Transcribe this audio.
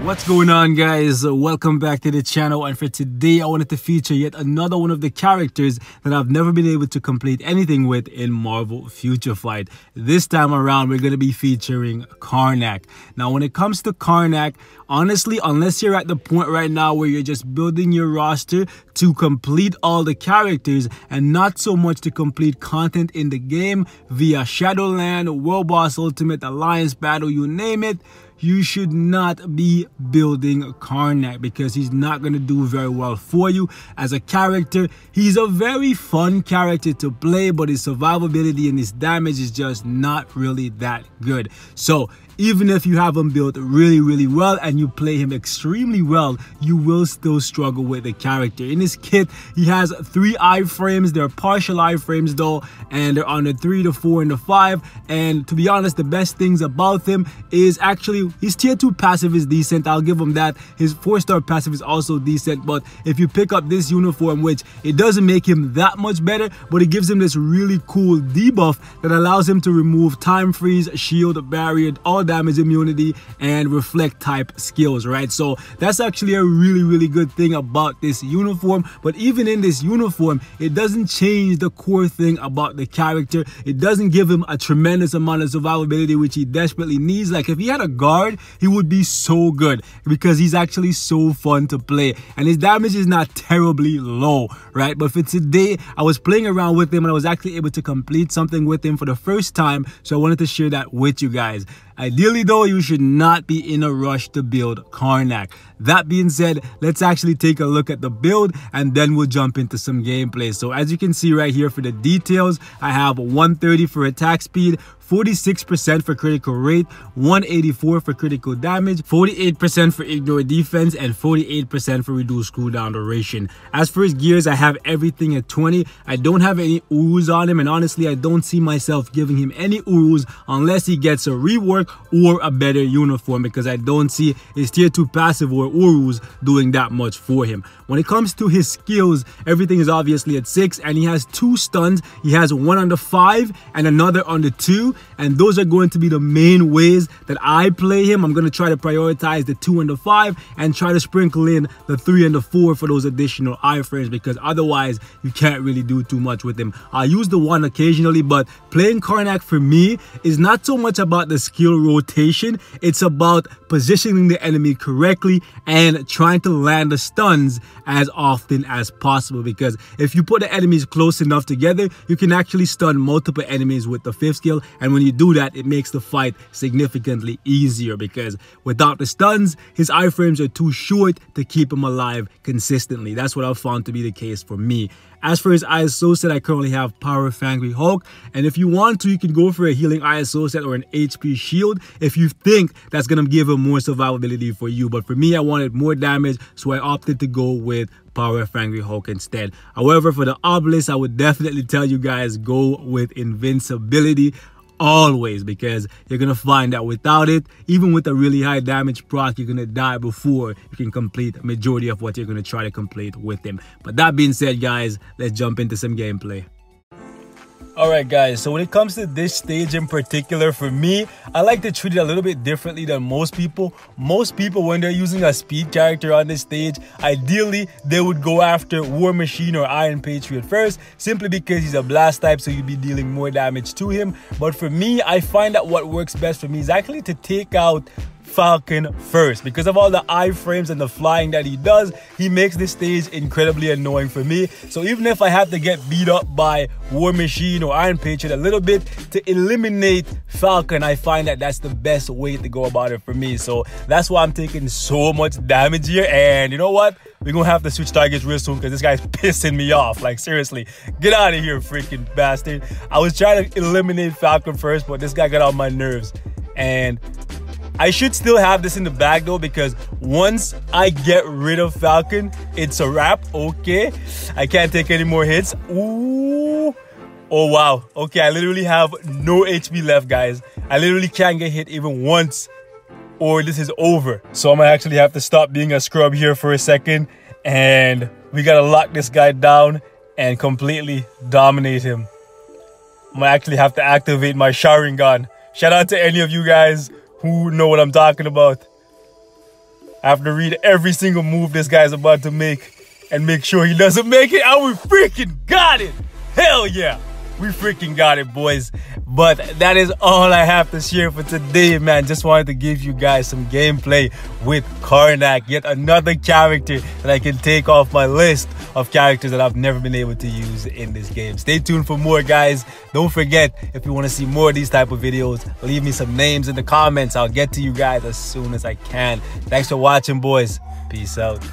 What's going on, guys? Welcome back to the channel, and for today I wanted to feature yet another one of the characters that I've never been able to complete anything with in Marvel Future Fight. This time around we're going to be featuring Karnak. Now when it comes to Karnak, honestly, unless you're at the point right now where you're just building your roster to complete all the characters and not so much to complete content in the game via Shadowland, World Boss Ultimate, Alliance Battle, you name it, you should not be building Karnak because he's not going to do very well for you as a character. He's a very fun character to play, but his survivability and his damage is just not really that good. So even if you have him built really well and you play him extremely well, you will still struggle with the character. In his kit, he has 3 iframes. They're partial iframes though, and they're on the 3, the 4, and the 5. And to be honest, the best things about him is actually his tier 2 passive is decent. I'll give him that. His 4-star passive is also decent, but if you pick up this uniform, which it doesn't make him that much better, but it gives him this really cool debuff that allows him to remove time freeze, shield, barrier, all damage immunity, and reflect type skills, right? So that's actually a really good thing about this uniform. But even in this uniform, it doesn't change the core thing about the character. It doesn't give him a tremendous amount of survivability, which he desperately needs. Like if he had a guard, he would be so good because he's actually so fun to play and his damage is not terribly low, right? But for today, I was playing around with him and I was actually able to complete something with him for the first time, so I wanted to share that with you guys. Ideally though, you should not be in a rush to build Karnak. That being said, let's actually take a look at the build and then we'll jump into some gameplay. So as you can see right here for the details, I have 130 for attack speed, 46% for critical rate, 184 for critical damage, 48% for ignore defense, and 48% for reduced cooldown duration. As for his gears, I have everything at 20. I don't have any Urus on him, and honestly, I don't see myself giving him any Urus unless he gets a rework or a better uniform, because I don't see his tier 2 passive or Urus doing that much for him. When it comes to his skills, everything is obviously at 6, and he has 2 stuns. He has one on the 5 and another on the 2, and those are going to be the main ways that I play him. I'm going to try to prioritize the 2 and the 5 and try to sprinkle in the 3 and the 4 for those additional iframes, because otherwise you can't really do too much with him. I use the 1 occasionally, but playing Karnak for me is not so much about the skill rotation. It's about positioning the enemy correctly and trying to land the stuns as often as possible, because if you put the enemies close enough together, you can actually stun multiple enemies with the 5th skill, and when you do that, it makes the fight significantly easier, because without the stuns, his iframes are too short to keep him alive consistently. That's what I've found to be the case for me. As for his ISO set, I currently have Power of Angry Hulk, and if you want to, you can go for a healing ISO set or an HP shield if you think that's going to give him more survivability for you. But for me, I wanted more damage, so I opted to go with Power of Angry Hulk instead. However, for the Obelisk, I would definitely tell you guys go with Invincibility always, because you're gonna find that without it, even with a really high damage proc, you're gonna die before you can complete the majority of what you're gonna try to complete with him. But that being said, guys, let's jump into some gameplay. Alright guys, so when it comes to this stage in particular, for me, I like to treat it a little bit differently than most people. Most people, when they're using a speed character on this stage, ideally they would go after War Machine or Iron Patriot first, simply because he's a blast type, so you'd be dealing more damage to him. But for me, I find that what works best for me is actually to take out Falcon first, because of all the iframes and the flying that he does. He makes this stage incredibly annoying for me. So even if I have to get beat up by War Machine or Iron Patriot a little bit to eliminate Falcon, I find that that's the best way to go about it for me. So that's why I'm taking so much damage here. And you know what? We're gonna have to switch targets real soon because this guy's pissing me off. Like seriously, get out of here, freaking bastard. I was trying to eliminate Falcon first, but this guy got on my nerves. And I should still have this in the bag though, because once I get rid of Falcon, it's a wrap. Okay, I can't take any more hits. Ooh, oh wow. Okay, I literally have no HP left, guys. I literally can't get hit even once, or this is over. So I'm gonna actually have to stop being a scrub here for a second, and we gotta lock this guy down and completely dominate him. I'm gonna actually have to activate my Sharingan. Shout out to any of you guys who know what I'm talking about. I have to read every single move this guy's about to make and make sure he doesn't make it. And we freaking got it. Hell yeah. We freaking got it, boys. But that is all I have to share for today, man. Just wanted to give you guys some gameplay with Karnak. Yet another character that I can take off my list of characters that I've never been able to use in this game. Stay tuned for more, guys. Don't forget, if you want to see more of these type of videos, leave me some names in the comments. I'll get to you guys as soon as I can. Thanks for watching, boys. Peace out.